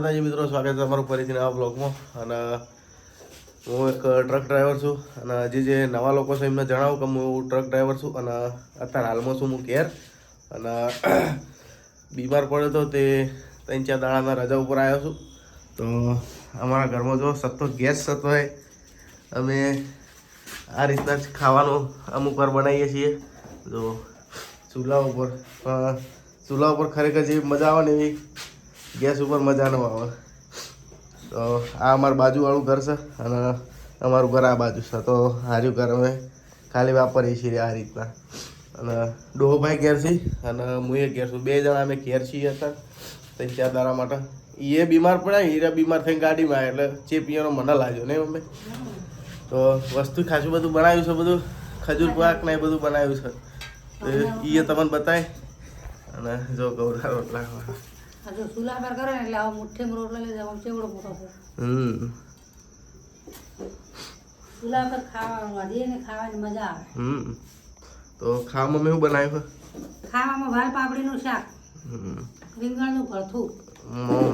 માતાજી મિત્રો, સ્વાગત છે તમારું ફરીથી નવા બ્લોગમાં. અને હું એક ટ્રક ડ્રાઈવર છું. અને હજી જે નવા લોકો છે એમને જણાવું કે હું ટ્રક ડ્રાઈવર છું. અને અત્યારે હાલમાં છું હું ઘેર. અને બીમાર પડ્યો તો તે 3-4 દાડાના રજા ઉપર આવ્યો છું. તો અમારા ઘરમાં જો સતત ગેસ થતો હોય, અમે આ રીતના જ ખાવાનું અમુક વાર બનાવીએ છીએ. જો ચૂલા ઉપર ખરેખર જેવી મજા આવે ને એવી ગેસ ઉપર મજા ન આવે. તો આ અમારું બાજુવાળું ઘર છે અને અમારું ઘર આ બાજુ છે. તો હાર્યું ઘર અમે ખાલી વાપરીએ છીએ આ રીતના. અને ડોહોભાઈ ઘેર છે અને હું એ ઘેર છું. 2 જણા અમે ઘેર છીએ હતા 3-4 દાડા માટે. એ બીમાર પડ્યા, હીરા બીમાર થઈને ગાડીમાં એટલે ચેપિયાનો મને લાગ્યો નહીં મમ્મી. તો વસ્તુ ખાસું બધું બનાવ્યું છે, બધું ખજૂર પાક ને એ બધું બનાવ્યું છે. તો એ તમને બતાય. અને જો ગૌરા રોટલા ચૂલા પર કરે એટલે આવો મુઠ્ઠીમાં રોટલા લઈ જવા ચેવડો મોટો છે. ચૂલા પર ખાવાનું વાડીએ ને ખાવાની મજા આવે. તો ખાવામાં મેં શું બનાવ્યું? ખાવામાં વાલ પાપડીનું શાક, રીંગણનું ભરથું.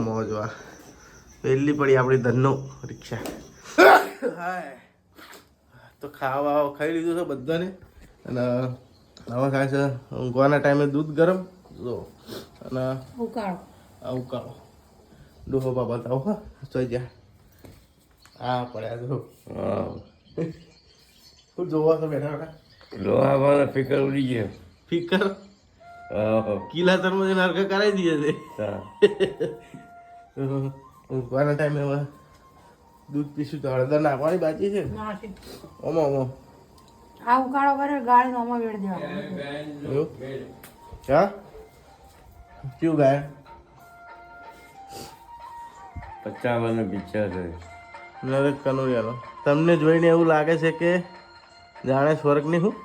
મોજ વાહ. પહેલી પડી આપણી ધનનો રિક્ષા. હાય તો ખાવા ખાઈ લીધું છે બધાને. અને આવા ખાય છે ઊંઘવાના ટાઈમે દૂધ ગરમ જો. અને ઉકાળો ડોહો બાબા બતાવો. હા જોઈ જા હા પડ્યા જો. શું જોવા છો બેઠા બેઠા? લોહાવાળા ફિકર ઉડી ગયા. ફિકર કિલ્લા તરમાં જઈને હરકા કરાવી દઈએ છે. ઊંઘવાના ટાઈમે હવે દૂધ પીશું તો હળદર નાખવાની બાકી છે. ઓમો આ ઉકાળો કરે ગાળીનો આમાં વેડ દેવાનો. હા કેવું ગાય? 55 પિક્ચર છે. નરેશ કનોડિયાનો. તમને જોઈને એવું લાગે છે કે જાણે સ્વર્ગની શું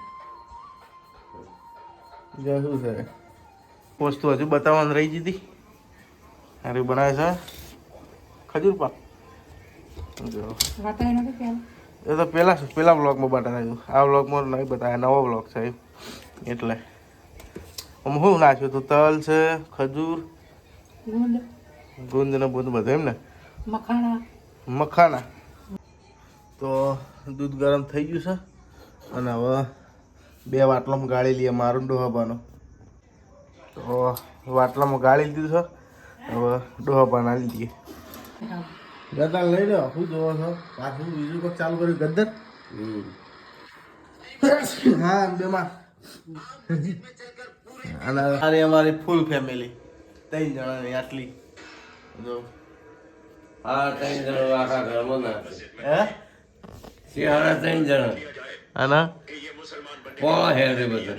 શું છે વસ્તુ હજુ બતાવવાનું રહી જતી. સારી બનાવે છે ખજૂર પાક. જો એ તો પેલા બ્લોગમાં બતાવ્યું. આ બ્લોગમાં નહીં બતાવ્યા, નવો બ્લોગ છે એટલે. આમ શું નાખ્યું હતું? તલ છે, ખજૂર, ગુંદ ને બધું એમ ને, મખાણા. તો દૂધ ગરમ થઈ ગયું છે અને હવે 2 વાટલામાં ગાળી લઈએ મારું ડોહાબાનો. તો વાટલામાં ગાળી લીધું છે. હવે ડોહાબાને આલી દઈએ. ગદ્દાર લઈ લો. શું જોવો છો? પાછું બીજું કોઈ ચાલુ કર્યું? ગદ્દર હા બેમાં. અને અમારી ફૂલ ફેમિલી 3 જણાની આટલી જો. આ 3 જણા આખા ઘરમાં નાખે. હે શિયાળા 3 જણા આના પોળા હેડે બધા.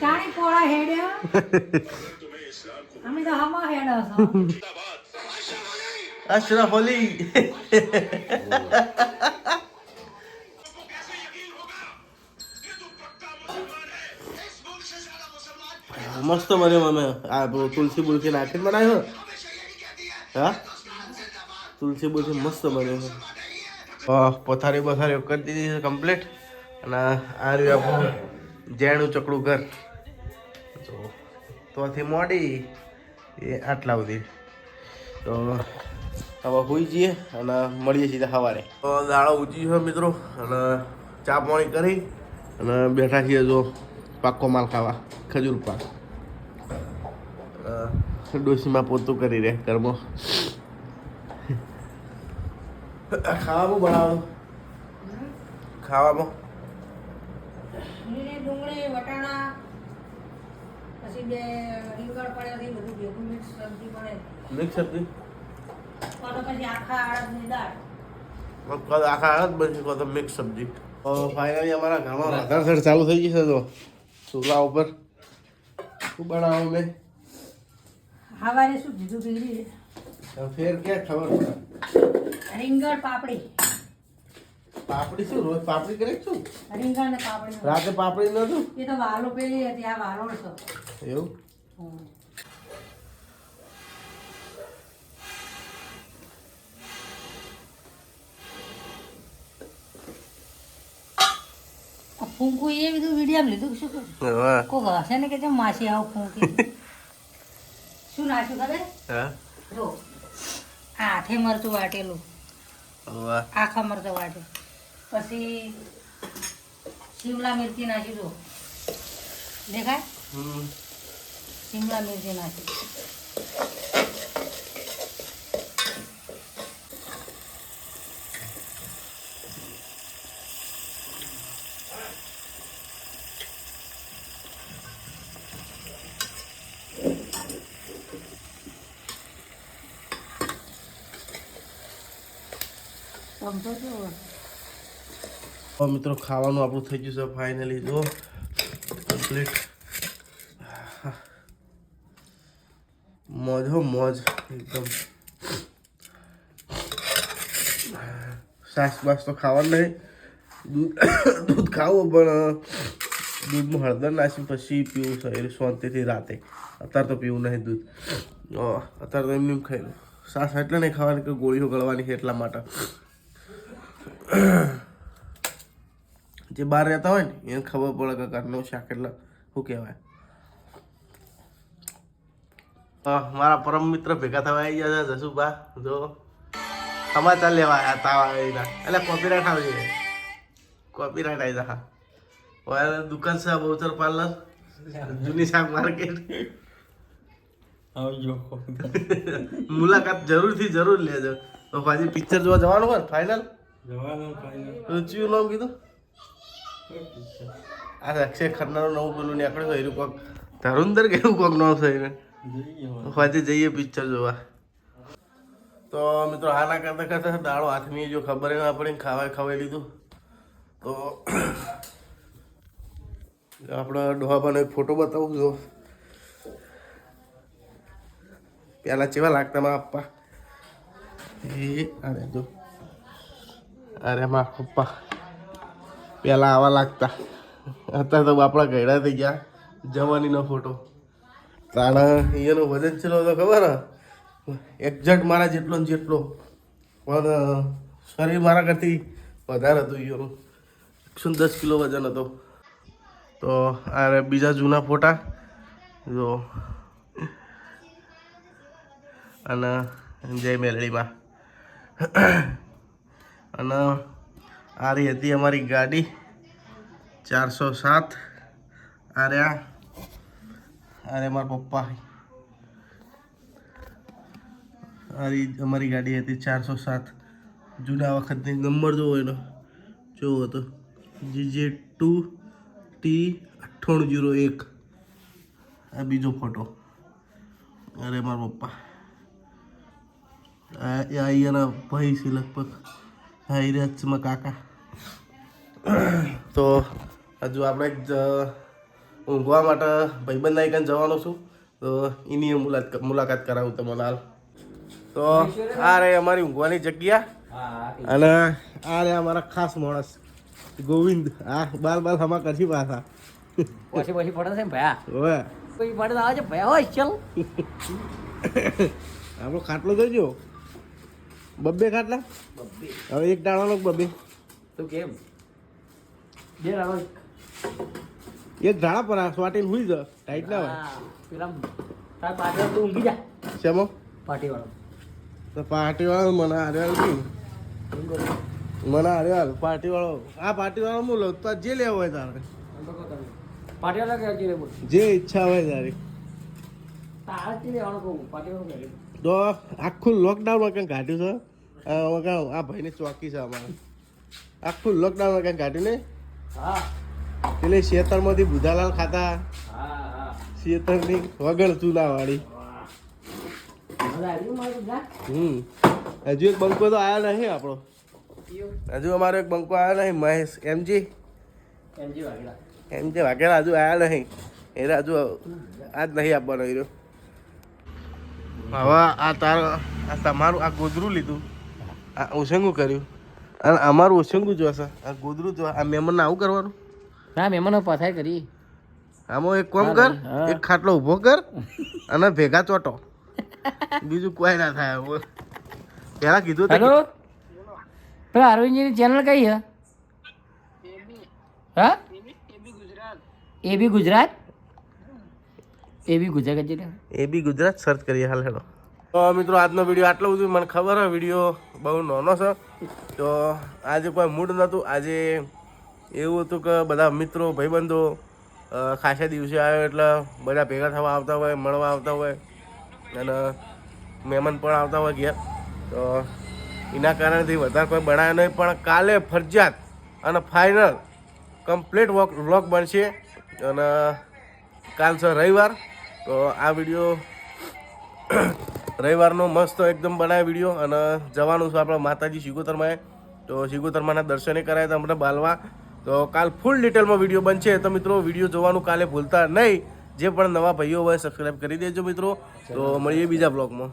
ચાણી પોળા હેડ્યા અમે તો હમા હેડા છો. અશરફ અલી મસ્ત બન્યો. અમે આ તુલસી બુલસી નાખીને બનાવ્યો. હા તુલસી બુલસી મસ્ત બન્યો છે. પથારી કરી દીધી છે કમ્પ્લીટ. અને આ રહ્યું આપણું જેણું ચકડું ઘર. તોથી મોડી એ આટલા સુધી. તો હવે હોઈ જઈએ અને મળીએ સીધા સવારે. તો દાળો ઉજી છે મિત્રો. અને ચા પાણી કરી અને બેઠા છીએ જો પાક્કો માલ ખાવા, ખજૂર પાક. ડોસીમાં પોતું કરી રહે ઘરમાં. ખાવાનું બનાવવાનું ખાવામાં ડુંગળી વટાણા પછી 2 રીંગણ પડ્યા છે બધું ભેગું મિક્સ સબ્જી બને. મિક્સ સબ્જી પછી આખા અડદની દાળ. આખા અડદ બની તો મિક્સ સબ્જી. ફાઇનલી અમારા ઘરમાં રાધણસર ચાલુ થઈ ગઈ છે. તો ચૂલા ઉપર શું બનાવું મેં સવારે શું કીધું પીરી ફેર ક્યાં ખબર પડે. રીંગણ પાપડી. પાપડી શું રોજ પાપડી કરે શું? રીંગણ ને પાપડી. રાતે પાપડી નતું એ તો વાલો પેલી હતી, આ વાલો છે એવું. ફૂંકું એ બધું વિડીયો લીધું શું કરું? કોઈ હશે ને કે માસી આવું ફૂંકી શું નાખ્યું ખબર? હા જો આ હાથે મરચું વાટેલું, વાહ આખા મરચાં વાટે, પછી શિમલા મિરચી નાખી દો, દેખાય શિમલા મિરચી નાખી. સમજો છો તો મિત્રો ખાવાનું આપણું થઈ ગયું છે ફાઇનલી. જો કમ્પ્લીટ મોજ હો મોજ એકદમ. સાસ બાસ તો ખાવાનું નહીં, દૂધ ખાવું પણ દૂધમાં હળદર નાખી પછી પીવું છે એ શાંતિથી રાતે. અત્યારે તો પીવું નહીં દૂધ, અત્યારે તો એમને એમ ખાઈ લો. સાસ એટલે નહીં ખાવાની કે ગોળીઓ ગળવાની છે એટલા માટે. જે બહાર રહેતા હોય ને એને ખબર પડે કે ઘરનું શાક એટલે શું કહેવાય. મારા પરમ મિત્ર ભેગા થવા આવી ગયા છે જસુભા. જો સમાચાર લેવા આવ્યા તાવ આવીના એટલે કોપીરાઇટ આવી જાય, કોપીરાઇટ આવી જા. હા દુકાન છે બહુચર પાર્લર, જૂની શાક માર્કેટ. આવજો. મુલાકાત જરૂરથી જરૂર લેજો. તો પાછી પિક્ચર જોવા જવાનું હોય ને ફાઇનલ. જવાનું ફાઇનલ. રુચિયું નામ કીધું. આ અક્ષય ખન્નાનું નવું પેલું નીકળ્યું હોય એનું કોક ધરુંદર કે એવું કોક નામ છે એને. પાછી જઈએ પિક્ચર જોવા. તો મિત્રો આ ના કરતા કરતા દાળો હાથમી જો ખબર ના પડે ખવાઈ લીધું. તો આપણે ડોહાબાનો એક ફોટો બતાવું જો. પેલા કેવા લાગતા મારા પપ્પા, એ અરે જો અરે મારા પપ્પા પેલા આવા લાગતા. અત્યારે તો આપણા ગયડા થઈ ગયા. જવાનીનો ફોટો તાણા એનો વજન ચેલો હતો ખબર હે? એક્ઝેક્ટ મારા જેટલો ને જેટલો, પણ શરીર મારા કરતી વધારે હતું. એનું 110 કિલો વજન હતો. તો આ બીજા જૂના ફોટા જો. અને જય મેલડીમાં. અને આ રહી હતી અમારી ગાડી 407. અરે મારા પપ્પા. અમારી ગાડી હતી 407. જૂના વખતની નંબર જોવો એનો જોવો હતો GJ2T9801. આ બીજો ફોટો. અરે મારા પપ્પા અહીંયાના ભાઈ છે લગભગ. હા એ રાજમાં કાકા. તો હજુ આપણે ઊંઘવા માટે ભાઈબંધ નાયકન જવાનો છું. તો એની મુલાકાત કરાવું તમને હાલ. તો આ રે અમારી ઊંઘવાની જગ્યા. અને આ રે અમારા ખાસ માણસ ગોવિંદ. હા બાલ હમા કરશી પાછા પછી પડે છે ભયા. હવે કોઈ પડે આવે છે ભયા હોય ચલ. આપણો ખાટલો જોઈજો. બબ્બે ખાટલા. હવે એક ડાળવાનો બબ્બે. તું કેમ બે રાણો એક ઝાડા પર સ્વાટીને હુઈ જા. ટાઈટ ના હોય. પેલા તાર પાટી તું ઊંઘી જા. શેમો પાટી વાળો તો પાર્ટી વાળો મને હાર્યો નહીં. મને હાર્યો પાર્ટી વાળો. આ પાર્ટી વાળો હું લઉં તો જે લેવો હોય તારે. પાટી વાળો કે હજી બોલ જે ઈચ્છા હોય તારી. તારે જ લેવાનું કહું પાટી વાળો કે તો આખું લોકડાઉનમાં કંઈક કાઢ્યું છે. આ ભાઈની ચોકી છે અમારે. આખું લોકડાઉનમાં કંઈક કાઢ્યું ને. હા પેલી શેતરમાંથી બુધાલાલ ખાતા. હા હા શેતરની વગર ચૂલાવાળી. મજા આવી મારું જા. હજુ એક બંકો તો આવ્યો નહીં આપણો. હજુ અમારો એક બંકો આવ્યો નહીં. મહેશ એમજી વાઘેલા હજુ આવ્યા નહીં. એને હજુ આજ નહીં આપવાનો રહ્યો. હવે આ તમારું આ ગોદરું લીધું. આ ઓછંગું કર્યું અને અમારું ઓછંગું જોશે. આ ગોદરું જો. આ મહેમાનને આવું કરવાનું. ના મહેમાનો પથાર કરી. આમાં એક કામ કર, એક ખાટલો ઊભો કર અને ભેગા ચોટો. બીજું કોઈ ના થાય. પેલા કીધું હેલો પેલા અરવિંદજીની ચેનલ કઈ છે? હા એબી ગુજરાત. એબી ગુજરાત સર્ચ કરીએ હાલ હેલો. તો મિત્રો આજનો વિડીયો આટલો બધું મને ખબર હોય વિડીયો બહુ નાનો છે તો આજે કોઈ મૂડ નહોતું આજે એવું હતું કે બધા મિત્રો ભાઈબંધો ખાસા દિવસે આવ્યો એટલે બધા ભેગા થવા આવતા હોય મળવા આવતા હોય અને મહેમાન પણ આવતા હોય ઘેર તો એના કારણથી વધારે કોઈ બનાવ્યો નહીં પણ કાલે ફરજિયાત અને ફાઇનલ કમ્પ્લીટ વ્લોગ બનશે અને કાલ છે રવિવાર તો આ વિડીયો રવિવારનો મસ્ત એકદમ બનાવ્યો વિડીયો અને જવાનું છે આપણે માતાજી શિગોતરમાં તો શિગોતરમાંના દર્શને કરાય તો અમને બાલવા તો કાલ ફૂલ ડિટેલમાં વિડીયો બનશે તો મિત્રો વિડીયો જોવાનું કાલે ભૂલતા નહીં જે પણ નવા ભાઈઓ હોય સબસ્ક્રાઈબ કરી દેજો મિત્રો તો મળીએ બીજા બ્લોગમાં